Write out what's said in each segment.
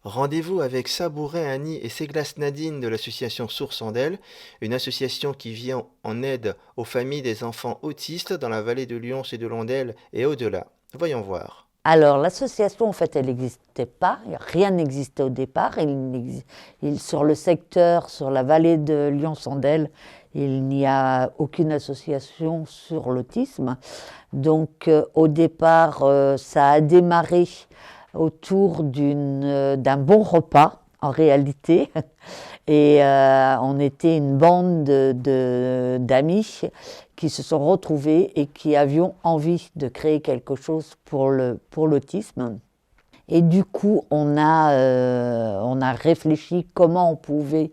Rendez-vous avec Sabouret Annie et Séglas Nadine de l'association Source en d'elle, une association qui vient en aide aux familles des enfants autistes dans la vallée de Lyons et de Landelle et au-delà. Voyons voir. Alors, l'association, en fait, elle n'existait pas, rien n'existait au départ. Sur le secteur, sur la vallée de Lyon-Sandel, il n'y a aucune association sur l'autisme. Donc, au départ, ça a démarré autour d'un bon repas, en réalité. Et on était une bande d'amis qui se sont retrouvés et qui avions envie de créer quelque chose pour l'autisme. Et du coup, on a réfléchi comment on pouvait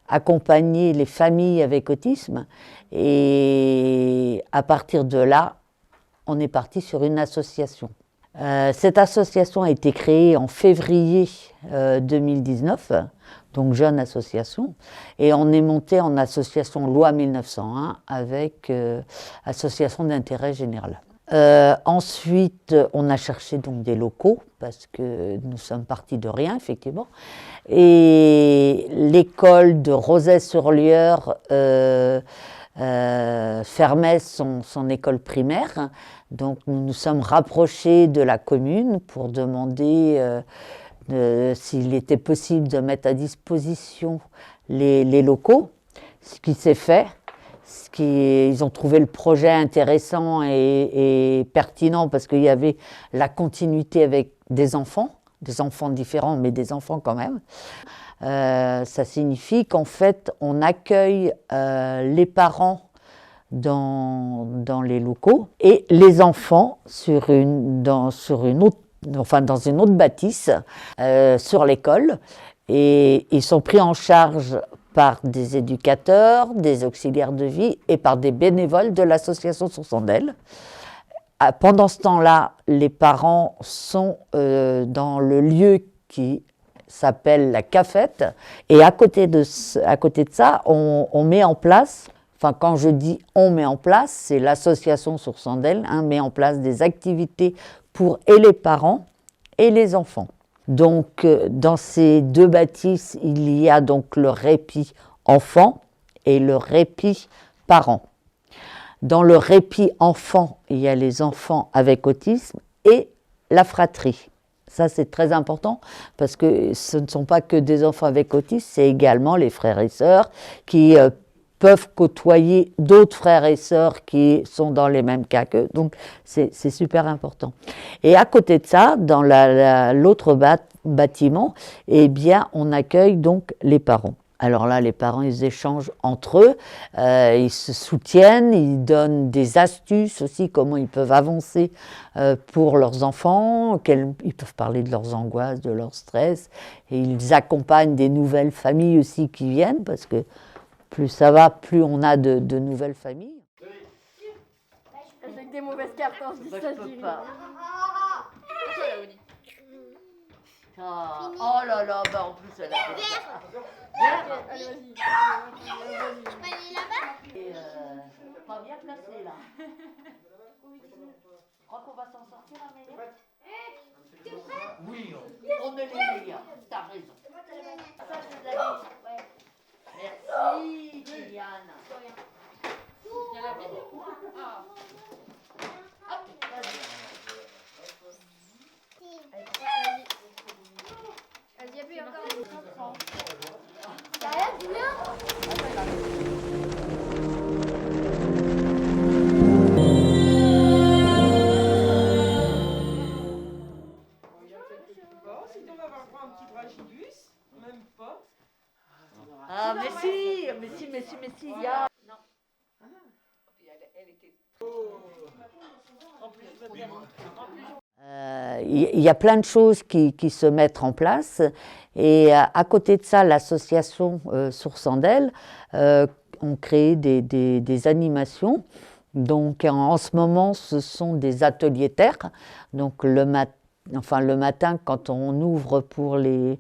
accompagner les familles avec autisme. Et à partir de là, on est parti sur une association. Cette association a été créée en février 2019, donc jeune association, et on est monté en association loi 1901 avec association d'intérêt général. Ensuite, on a cherché donc des locaux parce que nous sommes partis de rien, effectivement. Et l'école de Rozay-sur-Lieure fermait son école primaire. Donc nous nous sommes rapprochés de la commune pour demander s'il était possible de mettre à disposition les locaux, ce qui s'est fait. Ils ont trouvé le projet intéressant et pertinent parce qu'il y avait la continuité avec des enfants différents, mais des enfants quand même. Ça signifie qu'en fait, on accueille les parents dans les locaux et les enfants dans une autre bâtisse sur l'école. Et ils sont pris en charge par des éducateurs, des auxiliaires de vie et par des bénévoles de l'association Source en d'elle. Pendant ce temps-là, les parents sont dans le lieu qui s'appelle la cafette. Et à côté de ça, on met en place, enfin quand je dis on met en place, c'est l'association Source en d'elle, met en place des activités pour et les parents et les enfants. Donc, dans ces deux bâtisses, il y a donc le répit enfant et le répit parent. Dans le répit enfant, il y a les enfants avec autisme et la fratrie. Ça, c'est très important parce que ce ne sont pas que des enfants avec autisme, c'est également les frères et sœurs qui peuvent côtoyer d'autres frères et sœurs qui sont dans les mêmes cas qu'eux. Donc, c'est super important. Et à côté de ça, dans l'autre bâtiment, eh bien, on accueille donc les parents. Alors là, les parents, ils échangent entre eux, ils se soutiennent, ils donnent des astuces aussi, comment ils peuvent avancer pour leurs enfants, ils peuvent parler de leurs angoisses, de leur stress, et ils accompagnent des nouvelles familles aussi qui viennent, parce que plus ça va, plus on a de nouvelles familles. Avec des mauvaises cartes, hein, je dis ça, je peux pas. Oh là là, bah en plus elle a fait ça. Allez, vas-y. Je peux aller là-bas? Et pas bien placé là. Je crois qu'on va s'en sortir, Amélie. T'es prête? Oui, on est les meilleurs, t'as raison. Ça c'est de la vie, ouais. Merci, Kylian. Il y a la vie. Ah. Hop, vas-y. Vas-y, appuie encore. Ça a l'air bien. Bon, sinon on va avoir un petit brachibus, même pas. Ah, mais si, il y a. Non. Elle était. Il y a plein de choses qui se mettent en place et à côté de ça, l'association Source en d'elle ont créé des animations. Donc en ce moment, ce sont des ateliers terre. Donc le matin, quand on ouvre pour les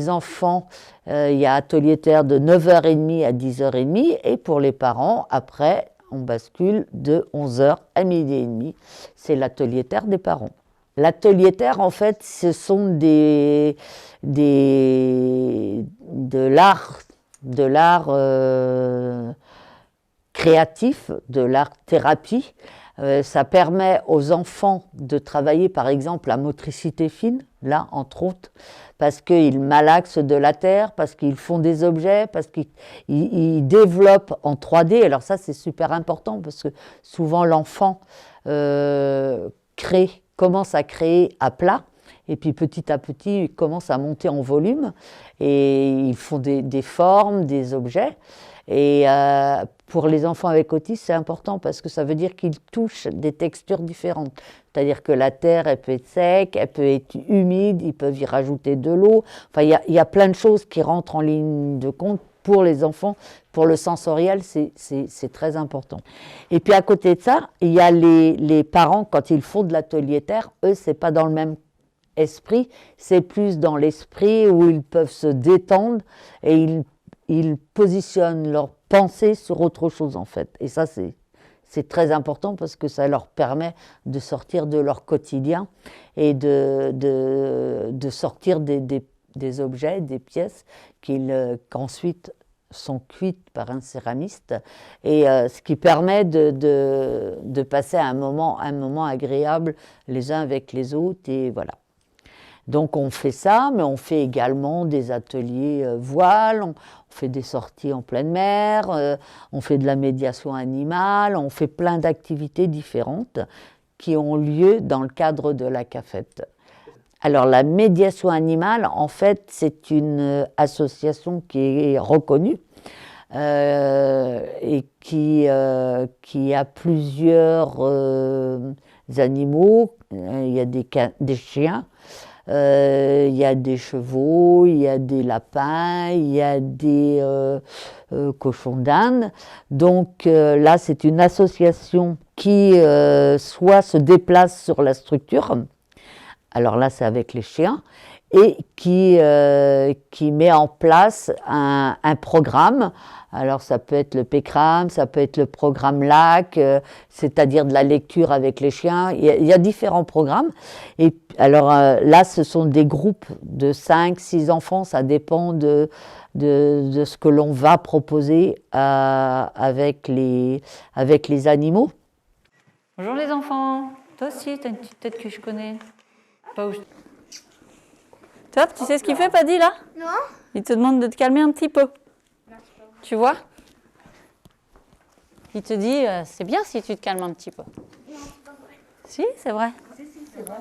enfants, il y a atelier terre de 9h30 à 10h30 et pour les parents, après, on bascule de 11h à 12h30. C'est l'atelier terre des parents. L'atelier terre, en fait, ce sont de l'art créatif, de l'art thérapie. Ça permet aux enfants de travailler par exemple la motricité fine, là entre autres, parce qu'ils malaxent de la terre, parce qu'ils font des objets, parce qu'ils développent en 3D. Alors ça c'est super important parce que souvent l'enfant commence à créer à plat, et puis petit à petit il commence à monter en volume, et ils font des formes, des objets. Et pour les enfants avec autisme, c'est important parce que ça veut dire qu'ils touchent des textures différentes. C'est-à-dire que la terre, elle peut être sec, elle peut être humide, ils peuvent y rajouter de l'eau. Enfin, il y a plein de choses qui rentrent en ligne de compte pour les enfants. Pour le sensoriel, c'est très important. Et puis à côté de ça, il y a les parents, quand ils font de l'atelier terre, eux, c'est pas dans le même esprit, c'est plus dans l'esprit où ils peuvent se détendre et ils positionnent leur pensée sur autre chose en fait. Et ça, c'est très important parce que ça leur permet de sortir de leur quotidien et de sortir des objets, des pièces qu'ensuite sont cuites par un céramiste, et ce qui permet de passer un moment agréable les uns avec les autres, et voilà. Donc on fait ça, mais on fait également des ateliers voile, on fait des sorties en pleine mer, on fait de la médiation animale, on fait plein d'activités différentes qui ont lieu dans le cadre de la CAFET. Alors la médiation animale, en fait, c'est une association qui est reconnue et qui a plusieurs animaux. Il y a des chiens. Il y a des chevaux, il y a des lapins, il y a des cochons d'Inde. Donc là, c'est une association qui soit se déplace sur la structure, alors là, c'est avec les chiens, et qui met en place un programme. Alors ça peut être le PECRAM, ça peut être le programme LAC, c'est-à-dire de la lecture avec les chiens. Il y a différents programmes. Et alors là, ce sont des groupes de 5-6 enfants, ça dépend de ce que l'on va proposer avec les animaux. Bonjour les enfants. Toi aussi, t'as une petite tête que je connais. Pas où je... Top, tu sais ce qu'il fait, Paddy, là? Non. Il te demande de te calmer un petit peu. Tu vois? Il te dit, c'est bien si tu te calmes un petit peu. Non, c'est pas vrai. Si, c'est vrai. Si, c'est vrai.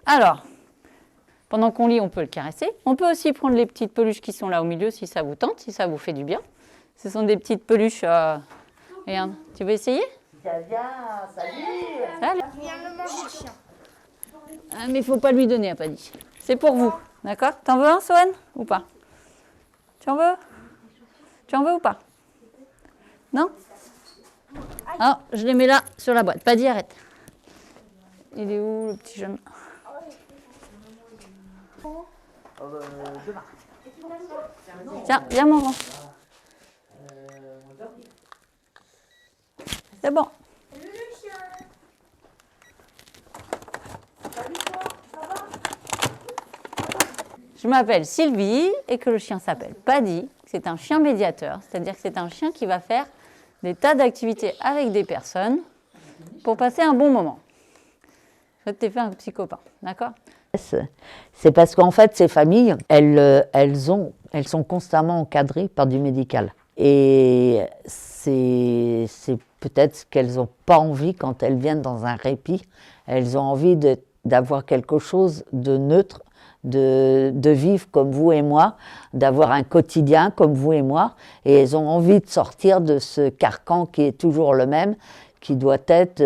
Alors, pendant qu'on lit, on peut le caresser. On peut aussi prendre les petites peluches qui sont là au milieu si ça vous tente, si ça vous fait du bien. Ce sont des petites peluches. Regarde, tu veux essayer? Viens, salut. Salut. Viens le manger le chien. Ah, mais il ne faut pas lui donner à Paddy. C'est pour vous, d'accord? T'en veux un, Sohan, ou pas? Tu en veux? Tu en veux ou pas? Non? Alors, je les mets là, sur la boîte. Paddy, arrête. Il est où, le petit jeune? Tiens, viens, mon grand. C'est bon. Je m'appelle Sylvie et que le chien s'appelle Paddy. C'est un chien médiateur, c'est-à-dire que c'est un chien qui va faire des tas d'activités avec des personnes pour passer un bon moment. Je vais te faire un petit copain, d'accord? C'est parce qu'en fait, ces familles, elles sont constamment encadrées par du médical. Et c'est peut-être ce qu'elles n'ont pas envie quand elles viennent dans un répit. Elles ont envie d'avoir quelque chose de neutre, de vivre comme vous et moi, d'avoir un quotidien comme vous et moi. Et elles ont envie de sortir de ce carcan qui est toujours le même, qui doit être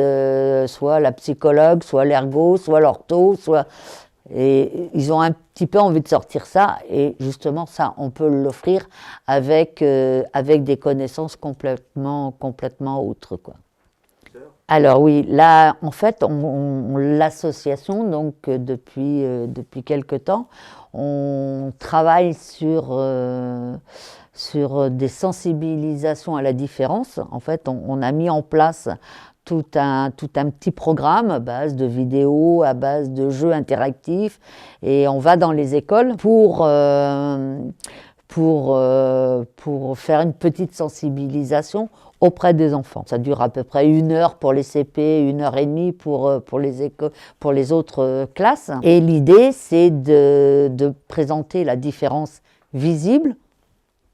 soit la psychologue, soit l'ergo, soit l'ortho, soit... Et ils ont un petit peu envie de sortir ça, et justement ça, on peut l'offrir avec des connaissances complètement autres, quoi. Alors oui, là, en fait, l'association, donc depuis quelque temps, on travaille sur sur des sensibilisations à la différence. En fait, on a mis en place tout un petit programme à base de vidéos, à base de jeux interactifs, et on va dans les écoles pour faire une petite sensibilisation auprès des enfants. Ça dure à peu près 1 heure pour les CP, 1 heure et demie pour les autres classes. Et l'idée, c'est de présenter la différence visible,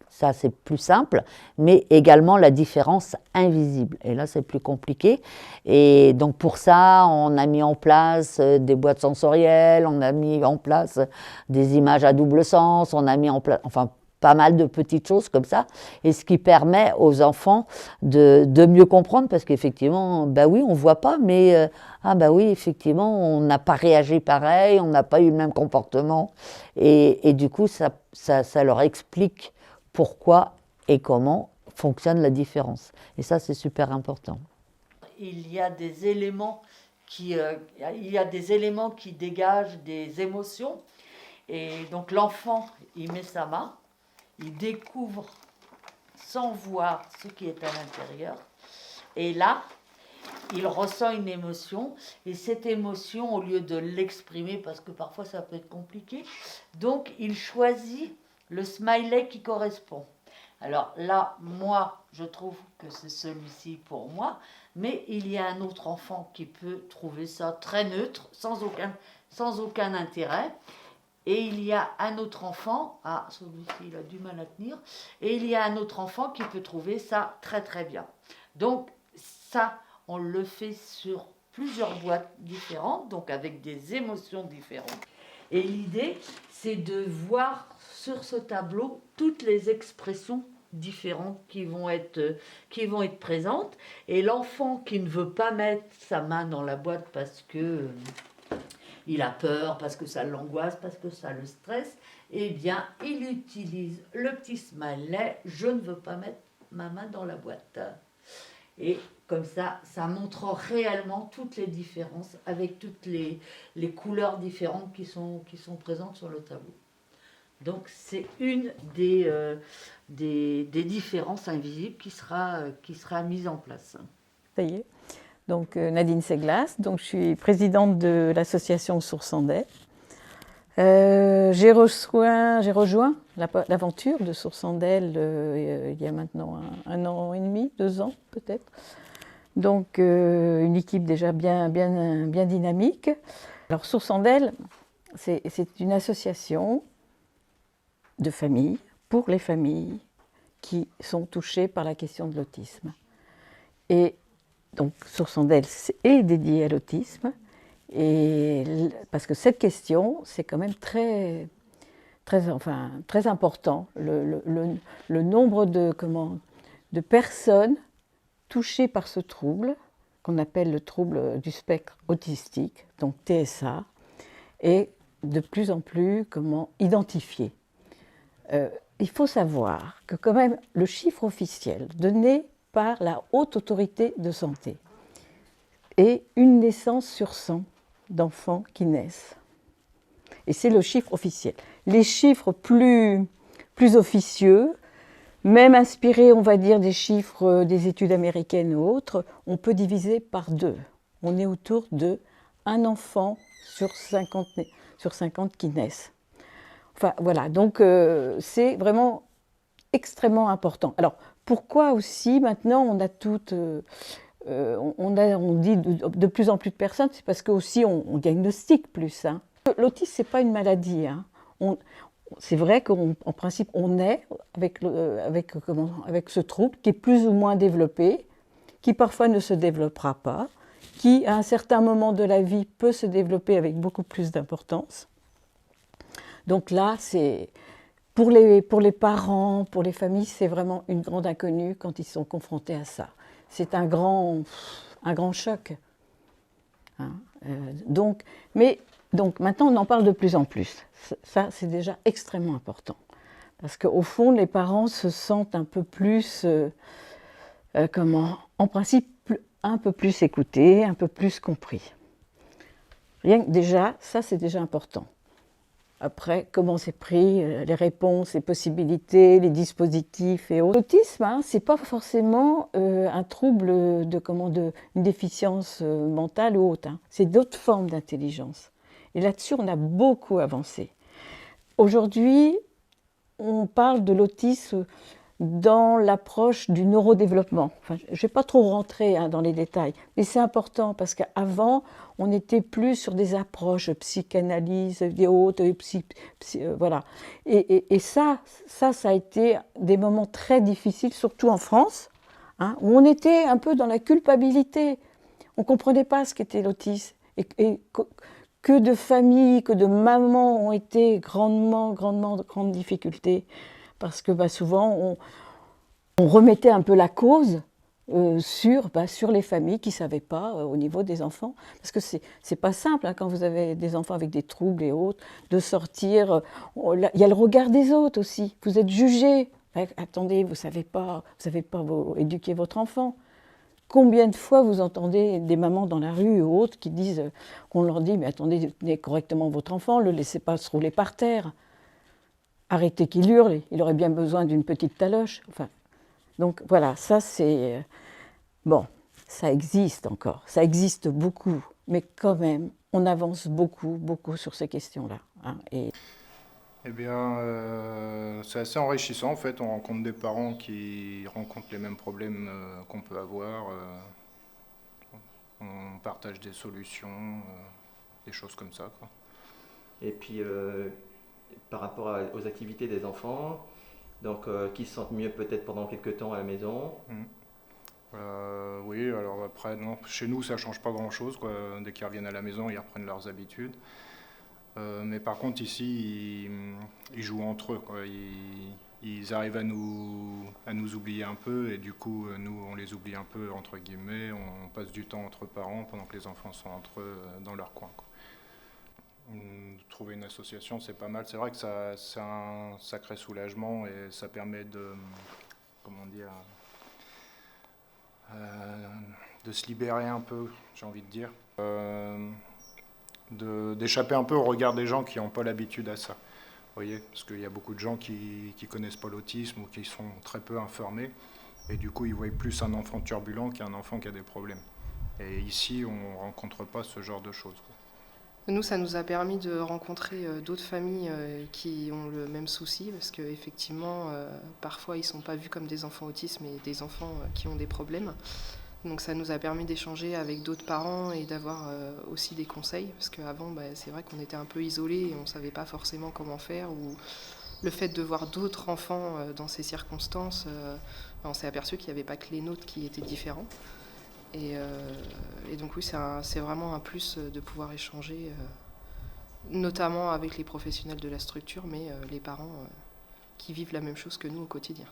ça c'est plus simple, mais également la différence invisible. Et là, c'est plus compliqué. Et donc pour ça, on a mis en place des boîtes sensorielles, on a mis en place des images à double sens, on a mis en place, enfin, pas mal de petites choses comme ça, et ce qui permet aux enfants de mieux comprendre, parce qu'effectivement, bah oui, on ne voit pas, mais ah bah oui, effectivement, on n'a pas réagi pareil, on n'a pas eu le même comportement, et du coup, ça leur explique pourquoi et comment fonctionne la différence. Et ça, c'est super important. Il y a des éléments qui dégagent des émotions, et donc l'enfant, il met sa main, il découvre sans voir ce qui est à l'intérieur. Et là, il ressent une émotion. Et cette émotion, au lieu de l'exprimer, parce que parfois ça peut être compliqué, donc il choisit le smiley qui correspond. Alors là, moi, je trouve que c'est celui-ci pour moi, mais il y a un autre enfant qui peut trouver ça très neutre, sans aucun intérêt. Et il y a un autre enfant, ah celui-ci il a du mal à tenir, et il y a un autre enfant qui peut trouver ça très très bien. Donc ça, on le fait sur plusieurs boîtes différentes, donc avec des émotions différentes. Et l'idée, c'est de voir sur ce tableau toutes les expressions différentes qui vont être présentes. Et l'enfant qui ne veut pas mettre sa main dans la boîte parce que il a peur, parce que ça l'angoisse, parce que ça le stresse, eh bien, il utilise le petit smiley « Je ne veux pas mettre ma main dans la boîte ». Et comme ça, ça montre réellement toutes les différences avec toutes les couleurs différentes qui sont présentes sur le tableau. Donc, c'est une des différences invisibles qui sera mise en place. Ça y est. Donc Nadine Seglas, donc je suis présidente de l'association Source en Deuil. J'ai rejoint l'aventure de Source en Deuil il y a maintenant 1 an et demi, 2 ans peut-être. Donc une équipe déjà bien dynamique. Alors Source en Deuil, c'est une association de familles pour les familles qui sont touchées par la question de l'autisme. Et donc, Source en Deuil est dédié à l'autisme, parce que cette question, c'est quand même très important. Le nombre de personnes touchées par ce trouble, qu'on appelle le trouble du spectre autistique, donc TSA, est de plus en plus identifié. Il faut savoir que quand même le chiffre officiel donné par la Haute Autorité de Santé et 1 naissance sur 100 d'enfants qui naissent. Et c'est le chiffre officiel. Les chiffres plus officieux, même inspirés, on va dire, des chiffres des études américaines ou autres, on peut diviser par 2. On est autour de 1 enfant sur 50 qui naissent. Enfin, voilà, donc c'est vraiment extrêmement important. Alors, pourquoi aussi maintenant on dit de plus en plus de personnes, c'est parce que aussi on diagnostique plus. Hein. L'autisme, c'est pas une maladie. Hein. C'est vrai qu'en principe on naît avec ce trouble qui est plus ou moins développé, qui parfois ne se développera pas, qui à un certain moment de la vie peut se développer avec beaucoup plus d'importance. Donc là, c'est pour les parents, pour les familles, c'est vraiment une grande inconnue quand ils sont confrontés à ça. C'est un grand choc. Hein. Donc maintenant, on en parle de plus en plus. Ça, c'est déjà extrêmement important. Parce qu'au fond, les parents se sentent un peu plus, en principe, un peu plus écoutés, un peu plus compris. Rien que déjà, ça, c'est déjà important. Après, comment c'est pris, les réponses, les possibilités, les dispositifs et autres. L'autisme, hein, c'est pas forcément un trouble une déficience mentale ou autre. Hein. C'est d'autres formes d'intelligence. Et là-dessus, on a beaucoup avancé. Aujourd'hui, on parle de l'autisme dans l'approche du neurodéveloppement. Enfin, je ne vais pas trop rentrer dans les détails, mais c'est important parce qu'avant, on était plus sur des approches psychanalyse, des hautes, voilà. Et ça a été des moments très difficiles, surtout en France, hein, où on était un peu dans la culpabilité. On ne comprenait pas ce qu'était l'autisme. Et que de familles, que de mamans ont été grande difficultés. Parce que souvent, on remettait un peu la cause sur les familles qui ne savaient pas au niveau des enfants. Parce que c'est pas simple, hein, quand vous avez des enfants avec des troubles et autres, de sortir. Il y a le regard des autres aussi. Vous êtes jugé. Attendez, vous ne savez pas éduquer votre enfant. Combien de fois vous entendez des mamans dans la rue ou autres qui disent, qu'on leur dit, mais attendez, tenez correctement votre enfant, ne le laissez pas se rouler par terre. Arrêtez qu'il hurle, il aurait bien besoin d'une petite taloche. Enfin, donc voilà, ça c'est... Bon, ça existe encore, ça existe beaucoup, mais quand même, on avance beaucoup sur ces questions-là. Hein, Eh bien, c'est assez enrichissant en fait, on rencontre des parents qui rencontrent les mêmes problèmes qu'on peut avoir, on partage des solutions, des choses comme ça, quoi. Et puis, par rapport aux activités des enfants, donc qui se sentent mieux peut-être pendant quelques temps à la maison. Oui, alors après, non, chez nous ça ne change pas grand-chose, quoi. Dès qu'ils reviennent à la maison, ils reprennent leurs habitudes. Mais par contre ici, ils jouent entre eux, quoi. Ils arrivent à nous oublier un peu et du coup, nous on les oublie un peu entre guillemets, on passe du temps entre parents pendant que les enfants sont entre eux dans leur coin, quoi. Trouver une association, c'est pas mal. C'est vrai que c'est un sacré soulagement et ça permet de, comment dire, de se libérer un peu, j'ai envie de dire, d'échapper un peu au regard des gens qui n'ont pas l'habitude à ça. Vous voyez, parce qu'il y a beaucoup de gens qui connaissent pas l'autisme ou qui sont très peu informés et du coup ils voient plus un enfant turbulent qu'un enfant qui a des problèmes. Et ici, on rencontre pas ce genre de choses, quoi. Nous, ça nous a permis de rencontrer d'autres familles qui ont le même souci, parce qu'effectivement, parfois, ils ne sont pas vus comme des enfants autistes, mais des enfants qui ont des problèmes. Donc ça nous a permis d'échanger avec d'autres parents et d'avoir aussi des conseils, parce qu'avant, c'est vrai qu'on était un peu isolés et on ne savait pas forcément comment faire, ou le fait de voir d'autres enfants dans ces circonstances, on s'est aperçu qu'il n'y avait pas que les nôtres qui étaient différents. Et donc oui, c'est vraiment un plus de pouvoir échanger, notamment avec les professionnels de la structure, mais les parents qui vivent la même chose que nous au quotidien.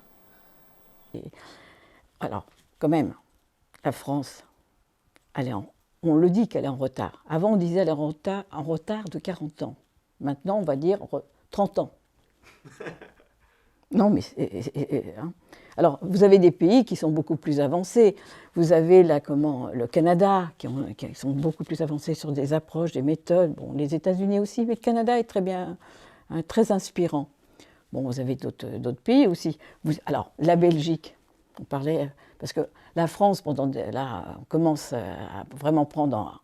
Alors, quand même, la France, on le dit qu'elle est en retard. Avant, on disait qu'elle est en retard de 40 ans. Maintenant, on va dire 30 ans. Non, mais... hein. Alors, vous avez des pays qui sont beaucoup plus avancés. Vous avez le Canada, qui sont beaucoup plus avancés sur des approches, des méthodes. Bon, les États-Unis aussi, mais le Canada est très bien, hein, très inspirant. Bon, vous avez d'autres pays aussi. Alors, la Belgique, on parlait... Parce que la France, là, on commence à vraiment prendre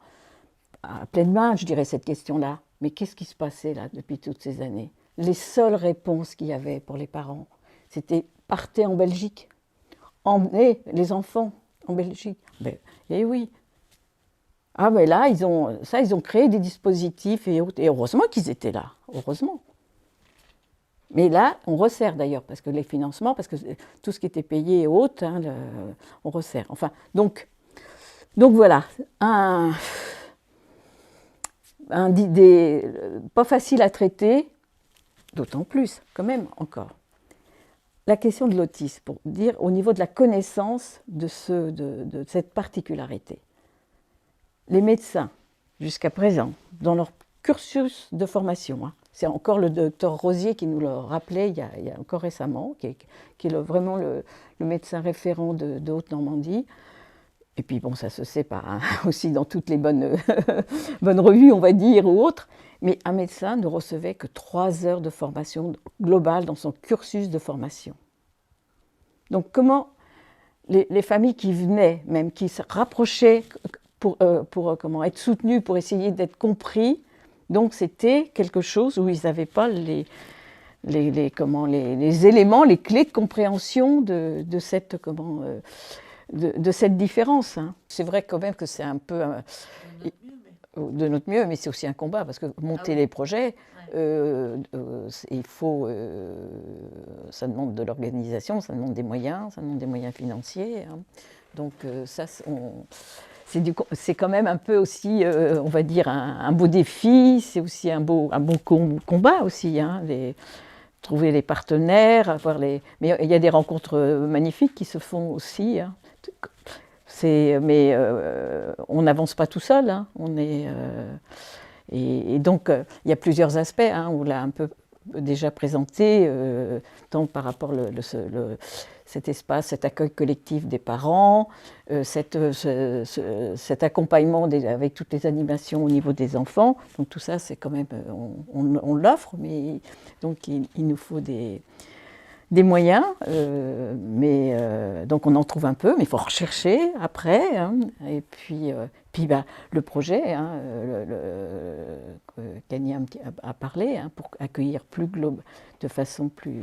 à pleine main, je dirais, cette question-là. Mais qu'est-ce qui se passait là depuis toutes ces années? Les seules réponses qu'il y avait pour les parents, c'était partez en Belgique, emmenez les enfants en Belgique. Eh oui. Ah ben là, ils ont créé des dispositifs et heureusement qu'ils étaient là, heureusement. Mais là, on resserre d'ailleurs, parce que les financements, parce que tout ce qui était payé et autres, hein, on resserre. Enfin, donc voilà, pas facile à traiter, d'autant plus, quand même, encore. La question de l'autisme, pour dire au niveau de la connaissance de cette particularité. Les médecins, jusqu'à présent, dans leur cursus de formation, hein, c'est encore le docteur Rosier qui nous le rappelait il y a encore récemment, qui est vraiment le médecin référent de Haute-Normandie. Et puis bon, ça se sait pas, hein, aussi dans toutes les bonnes revues, on va dire, ou autres. Mais un médecin ne recevait que 3 heures de formation globale dans son cursus de formation. Donc comment les familles qui venaient, même qui se rapprochaient pour être soutenues, pour essayer d'être compris, donc c'était quelque chose où ils n'avaient pas les éléments, les clés de compréhension de cette différence. Hein. C'est vrai quand même que c'est un peu de notre mieux, mais c'est aussi un combat, parce que monter les projets, il faut, ça demande de l'organisation, ça demande des moyens, financiers. Hein. Donc ça, c'est quand même un peu aussi, on va dire, un beau défi, c'est aussi un bon combat aussi, hein, trouver les partenaires, mais il y a des rencontres magnifiques qui se font aussi. Hein. Mais on n'avance pas tout seul. Hein. Et donc, il y a plusieurs aspects. Hein, on l'a un peu déjà présenté, tant par rapport cet espace, cet accueil collectif des parents, cet accompagnement avec toutes les animations au niveau des enfants. Donc tout ça, c'est quand même, on l'offre, mais donc il nous faut des moyens, donc on en trouve un peu, mais il faut rechercher après. Hein, et puis le projet, hein, qu'Annie a parlé, hein, pour accueillir de façon plus,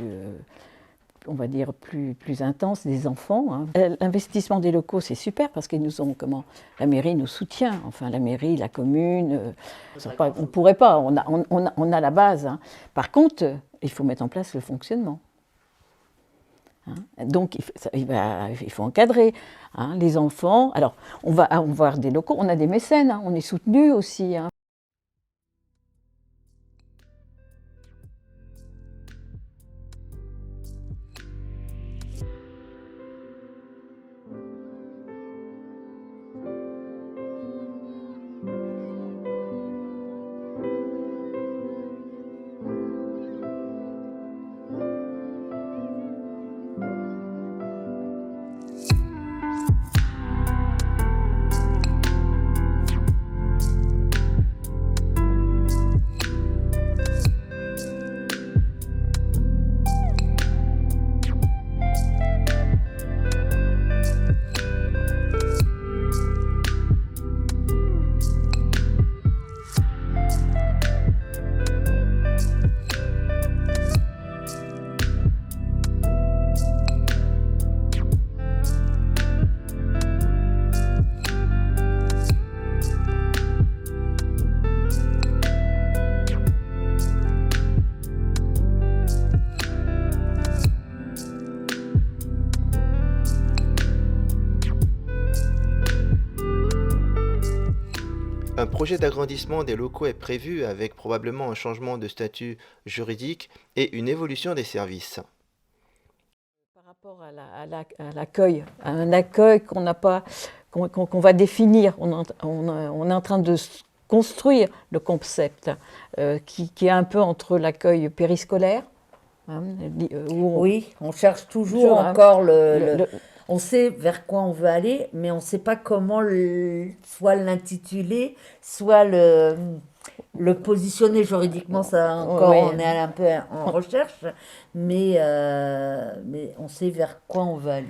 on va dire, plus intense des enfants. Hein. L'investissement des locaux, c'est super parce qu'ils nous ont, la mairie nous soutient, enfin la mairie, la commune, on ne pourrait pas, on a la base. Hein. Par contre, il faut mettre en place le fonctionnement. Hein. Donc il faut encadrer, hein, les enfants. Alors on va avoir des locaux, on a des mécènes, hein, on est soutenus aussi. Hein. Un projet d'agrandissement des locaux est prévu avec probablement un changement de statut juridique et une évolution des services. Par rapport à l'accueil, à un accueil qu'on n'a pas, qu'on va définir, on est en train de construire le concept qui est un peu entre l'accueil périscolaire. Hein, oui, on cherche toujours encore on sait vers quoi on veut aller, mais on ne sait pas comment soit l'intituler, soit le positionner juridiquement. Ça encore, on est un peu en recherche, mais on sait vers quoi on veut aller.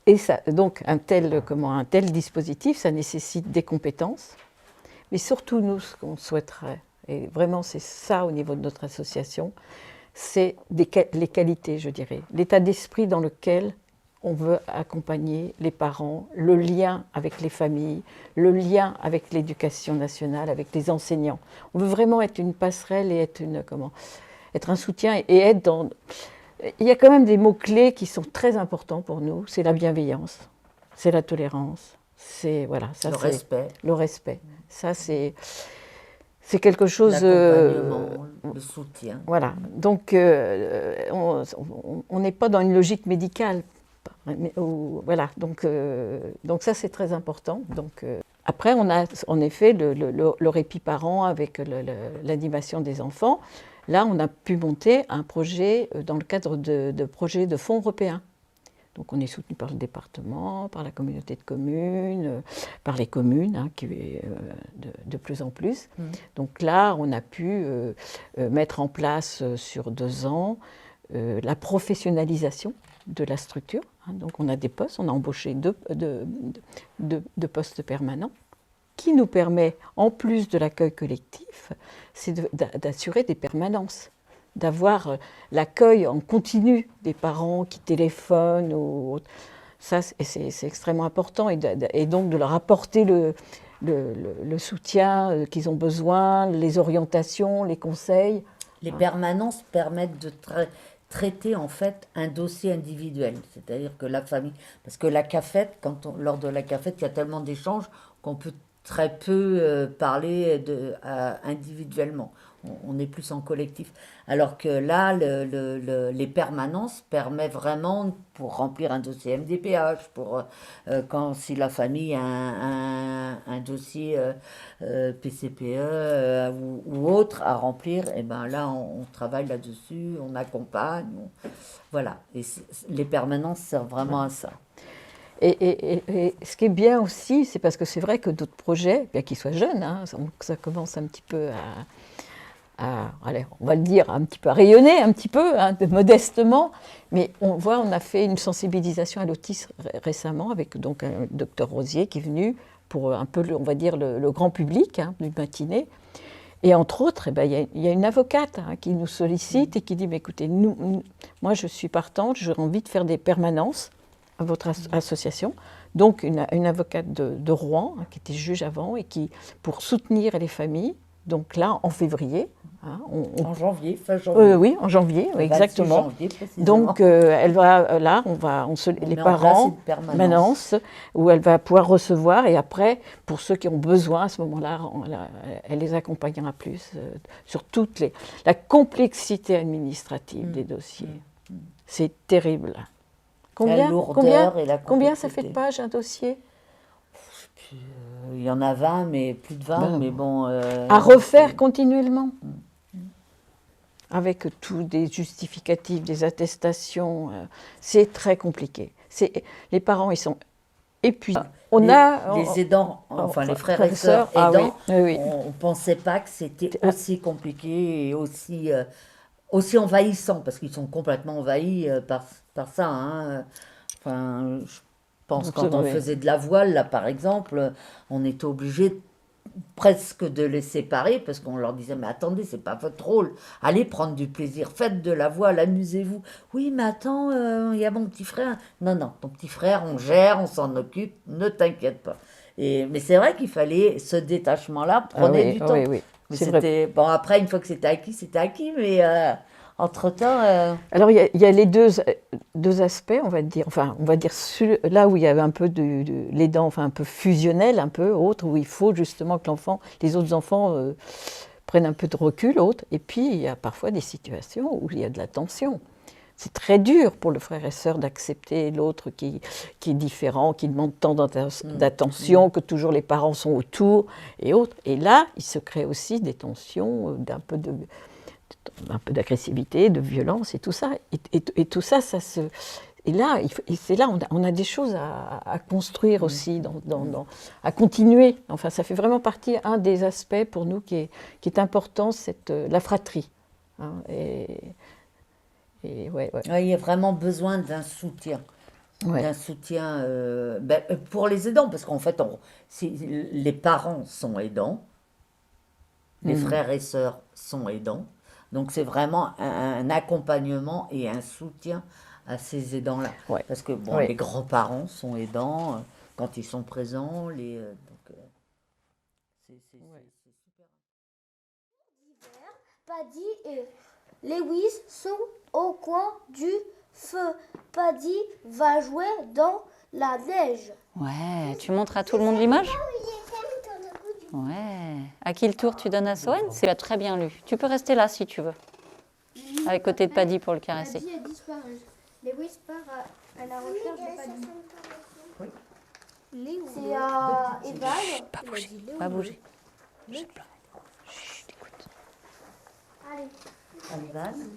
Et ça, donc un tel dispositif, ça nécessite des compétences, mais surtout nous, ce qu'on souhaiterait, et vraiment c'est ça au niveau de notre association, c'est les qualités, je dirais, l'état d'esprit dans lequel on veut accompagner les parents, le lien avec les familles, le lien avec l'éducation nationale, avec les enseignants. On veut vraiment être une passerelle et être un soutien et être dans... Il y a quand même des mots-clés qui sont très importants pour nous. C'est la bienveillance, c'est la tolérance, c'est respect. Le respect. Ça, c'est quelque chose... L'accompagnement, le soutien. Voilà. Donc, on n'est pas dans une logique médicale. Voilà, donc ça c'est très important. Donc, après, on a en effet le répit parent avec l'animation des enfants. Là, on a pu monter un projet dans le cadre de projets de fonds européens. Donc on est soutenu par le département, par la communauté de communes, par les communes, hein, qui est de plus en plus. Donc là, on a pu mettre en place sur 2 ans la professionnalisation de la structure. Hein. Donc on a des postes, on a embauché deux postes permanents, qui nous permet, en plus de l'accueil collectif, c'est d'assurer des permanences, d'avoir l'accueil en continu des parents qui téléphonent ou autres. Ça, c'est extrêmement important, et donc de leur apporter le soutien qu'ils ont besoin, les orientations, les conseils. Les permanences permettent de traiter en fait un dossier individuel, c'est-à-dire que la famille, parce que la CAFET, lors de la CAFET, il y a tellement d'échanges qu'on peut très peu parler individuellement. On est plus en collectif. Alors que là, les permanences permettent vraiment, pour remplir un dossier MDPH, si la famille a un dossier PCPE ou autre à remplir, et ben là, on travaille là-dessus, on accompagne. Voilà. Et les permanences servent vraiment à ça. Et ce qui est bien aussi, c'est parce que c'est vrai que d'autres projets, bien qu'ils soient jeunes, hein, ça commence un petit peu allez, on va le dire, un petit peu à rayonner, un petit peu, hein, modestement, mais on a fait une sensibilisation à l'autisme récemment avec donc un docteur Rosier qui est venu pour un peu, on va dire, le grand public, hein, du matinée. Et entre autres, il y a une avocate, hein, qui nous sollicite et qui dit, mais écoutez, moi je suis partante, j'ai envie de faire des permanences à votre association. Donc une avocate de Rouen, hein, qui était juge avant, et qui, pour soutenir les familles, donc là, en février. Hein, en janvier, fin janvier. Oui, en janvier, oui, exactement. Janvier, donc, elle va, là, les parents, permanence, où elle va pouvoir recevoir, et après, pour ceux qui ont besoin, à ce moment-là, elle les accompagnera plus sur la complexité administrative des dossiers. C'est terrible. Combien ça fait de pages, un dossier? Il y en a 20, mais plus de 20, mais bon... à refaire continuellement. Avec tous des justificatifs, des attestations, c'est très compliqué. Les parents, ils sont épuisés. Les aidants, enfin les frères et sœurs aidants, oui. On ne pensait pas que c'était aussi compliqué et aussi envahissant, parce qu'ils sont complètement envahis par ça. Hein. Enfin, je pense quand on faisait de la voile, là par exemple, on était obligé presque de les séparer, parce qu'on leur disait, mais attendez, c'est pas votre rôle, allez prendre du plaisir, faites de la voile, amusez-vous. Oui, mais attends, il y a mon petit frère. Non, ton petit frère, on gère, on s'en occupe, ne t'inquiète pas. Mais c'est vrai qu'il fallait ce détachement-là, prenait du temps. Oui. Mais bon, après, une fois que c'était acquis, mais entre-temps... Alors, il y a les deux aspects, on va dire, là où il y avait un peu l'aidant, enfin un peu fusionnel, un peu autre, où il faut justement que les autres enfants prennent un peu de recul, et puis il y a parfois des situations où il y a de la tension. C'est très dur pour le frère et sœur d'accepter l'autre qui est différent, qui demande tant d'attention, que toujours les parents sont autour et autres. Et là, il se crée aussi des tensions, un peu d'agressivité, de violence et tout ça. Et tout ça, Et là, c'est là on a des choses à construire aussi, à continuer. Enfin, ça fait vraiment partie, un des aspects pour nous qui est important, la fratrie. Hein, ouais, il y a vraiment besoin d'un soutien. Ouais. D'un soutien pour les aidants, parce qu'en fait, les parents sont aidants, les frères et sœurs sont aidants. Donc c'est vraiment un accompagnement et un soutien à ces aidants-là. Ouais. Parce que les grands-parents sont aidants quand ils sont présents. C'est super. Paddy et Lewis sont au coin du feu. Paddy va jouer dans la neige. Ouais, tu montres à tout le monde l'image ? Ouais. À qui le tour tu donnes à Soen ? Tu as très bien lu. Tu peux rester là si tu veux. À côté de Paddy pour le caresser. Paddy a disparu. Lewis part à la recherche de Paddy. Oui. C'est à Evan. Pas bouger. Pas bouger. Chut, écoute. Allez.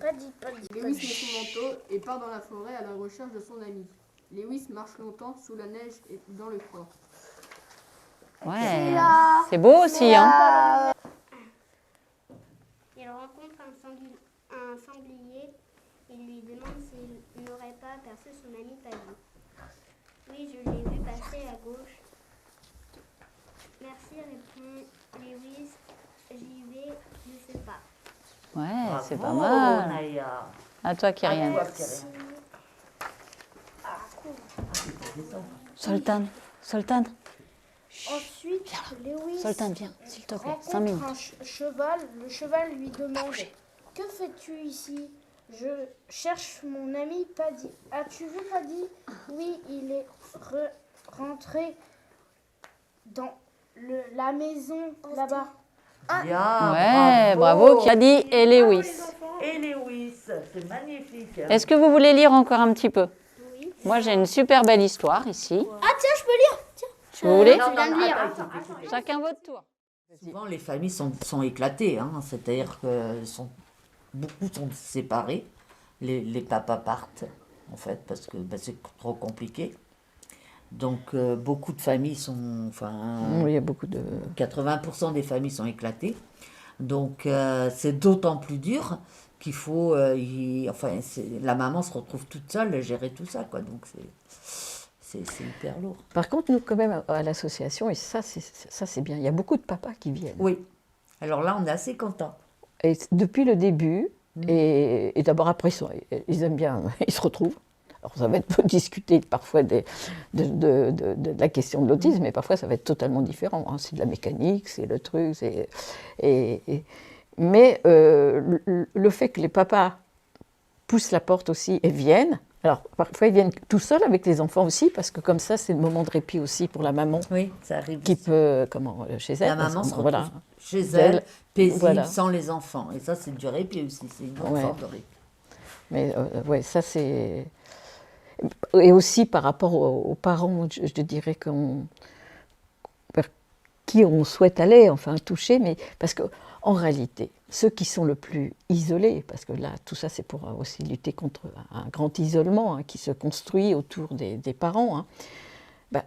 Paddy. Lewis met son manteau et part dans la forêt à la recherche de son ami. Lewis marche longtemps sous la neige et dans le froid. Ouais, c'est beau aussi, hein. Il rencontre un sanglier. Il lui demande s'il n'aurait pas aperçu son ami Paddy. Oui, je l'ai vu passer à gauche. Merci, répond Lewis. J'y vais, je sais pas. Ouais, c'est pas Bravo, mal. Naya. À toi, Kyrian. Merci. Sultan, Sultan, Ensuite, Lewis Sultan, viens, s'il te plaît, 5 rencontre minutes. un cheval. Le cheval lui demande « Que fais-tu ici ?»« Je cherche mon ami Paddy. »« As-tu vu Paddy ?»« Oui, il est rentré dans la maison là-bas. » Bien, Ouais, bravo, Kyadi et Lewis. Et Lewis, c'est magnifique. Hein. Est-ce que vous voulez lire encore un petit peu? Oui. Moi, j'ai une super belle histoire ici. Ah tiens, je peux lire. Tiens. Vous voulez? Non, non, non, attends. Chacun votre tour. Souvent, les familles sont éclatées, hein. C'est-à-dire que beaucoup sont séparés. Les papas partent, en fait, parce que c'est trop compliqué. Donc, beaucoup de familles sont... Enfin, Oui, il y a beaucoup de... 80% des familles sont éclatées. Donc, c'est d'autant plus dur qu'il faut... la maman se retrouve toute seule à gérer tout ça, quoi. Donc, c'est hyper lourd. Par contre, nous, quand même, à l'association, et ça, c'est bien, il y a beaucoup de papas qui viennent. Oui. Alors là, on est assez contents. Et depuis le début, et d'abord après, ils aiment bien, ils se retrouvent. Alors ça va être discuter parfois de la question de l'autisme, mais parfois ça va être totalement différent. Hein. C'est de la mécanique, c'est le truc. Mais le fait que les papas poussent la porte aussi et viennent, alors parfois ils viennent tout seuls avec les enfants aussi, parce que comme ça c'est le moment de répit aussi pour la maman. Oui, ça arrive. Qui peut, chez elle. La maman se retrouve voilà, chez elle, paisible, voilà. sans les enfants. Et ça, c'est du répit aussi, c'est une grande forme de répit. Mais ouais, ça c'est... Et aussi par rapport aux parents, je dirais vers qui on souhaite aller, enfin toucher, mais parce qu'en réalité, ceux qui sont le plus isolés, parce que là, tout ça c'est pour aussi lutter contre un grand isolement hein, qui se construit autour des parents, hein,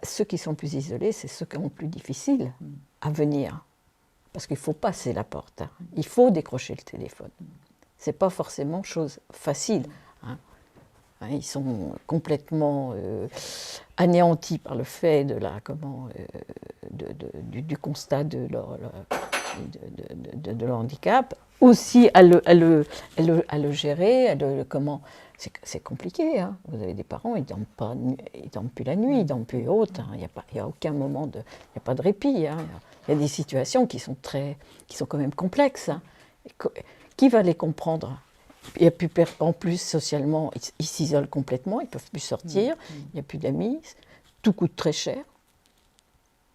ceux qui sont le plus isolés, c'est ceux qui ont le plus difficile à venir. Parce qu'il faut passer la porte, hein. Il faut décrocher le téléphone. Ce n'est pas forcément chose facile. Hein. Ils sont complètement anéantis par le fait du constat de leur handicap, aussi à le gérer, c'est compliqué. Hein. Vous avez des parents, ils ne dorment plus la nuit, ils ne dorment plus haute. Hein. Il n'y a aucun moment il n'y a pas de répit. Hein. Il y a des situations qui sont quand même complexes. Hein. Qui va les comprendre? Il y a plus, en plus, socialement, ils s'isolent complètement, ils ne peuvent plus sortir, il n'y a plus d'amis, tout coûte très cher,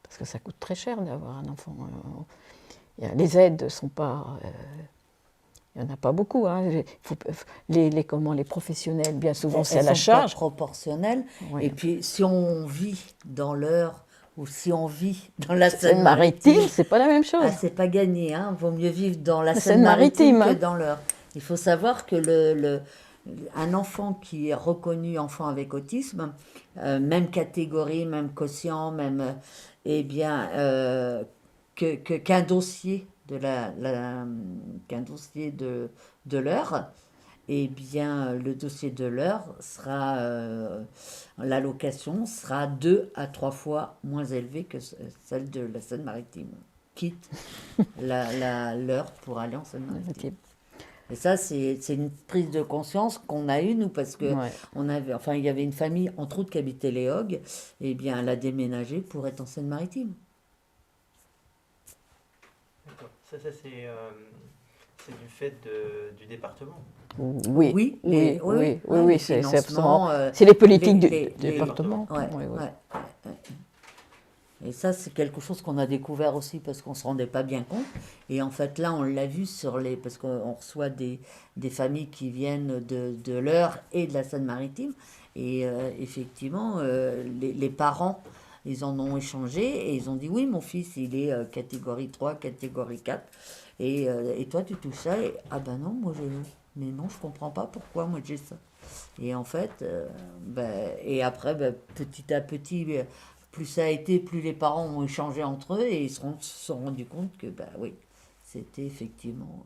parce que ça coûte très cher d'avoir un enfant. Les aides ne sont pas... il n'y en a pas beaucoup. Hein. Les professionnels, bien souvent, c'est à la charge. Proportionnel. Oui. Et puis, si on vit dans l'Eure ou si on vit dans la Seine-Maritime, c'est pas la même chose. Ah, c'est pas gagné. Hein. Vaut mieux vivre dans la Seine-Maritime que dans l'Eure. Il faut savoir que un enfant qui est reconnu enfant avec autisme, même catégorie, même quotient, même, qu'un dossier qu'un dossier de l'Eure, eh bien, le dossier de l'Eure sera, l'allocation sera 2 à 3 fois moins élevée que celle de la Seine-Maritime. Quitte l'Eure pour aller en Seine-Maritime. Et ça, c'est une prise de conscience qu'on a eue, nous, parce que il y avait une famille, entre autres, qui habitait les Hogues, et bien, elle a déménagé pour être en Seine-Maritime. D'accord. Ça c'est du fait du département. Oui, c'est absolument. C'est les politiques du département. Et ça, c'est quelque chose qu'on a découvert aussi parce qu'on ne se rendait pas bien compte. Et en fait, là, on l'a vu parce qu'on reçoit des familles qui viennent de l'Eure et de la Seine-Maritime. Et effectivement, les parents, ils en ont échangé et ils ont dit, oui, mon fils, il est catégorie 3, catégorie 4. Et toi, tu touches ça? Ah ben non, moi, Mais non, je comprends pas pourquoi moi j'ai ça. Et en fait, et après, petit à petit, plus ça a été, plus les parents ont échangé entre eux et ils se sont rendus compte que, oui, c'était effectivement.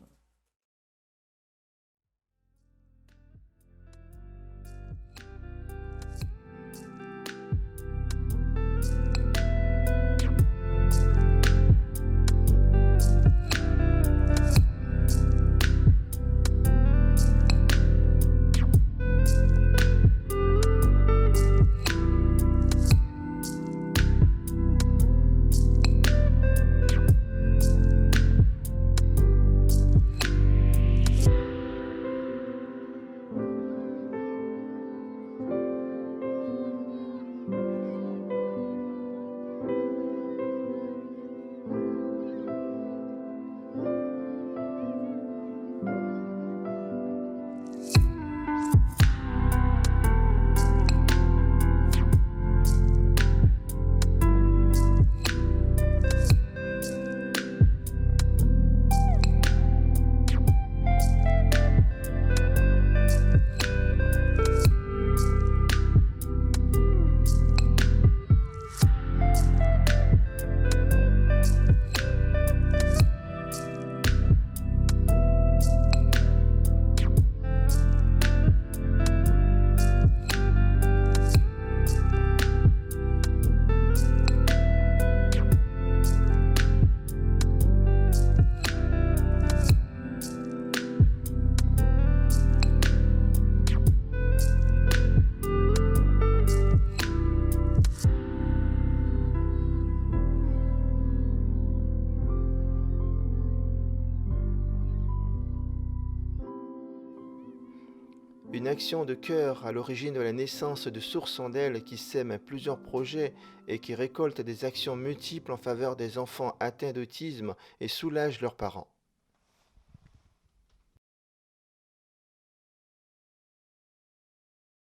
Une action de cœur à l'origine de la naissance de Source en d'elle qui sème plusieurs projets et qui récolte des actions multiples en faveur des enfants atteints d'autisme et soulage leurs parents.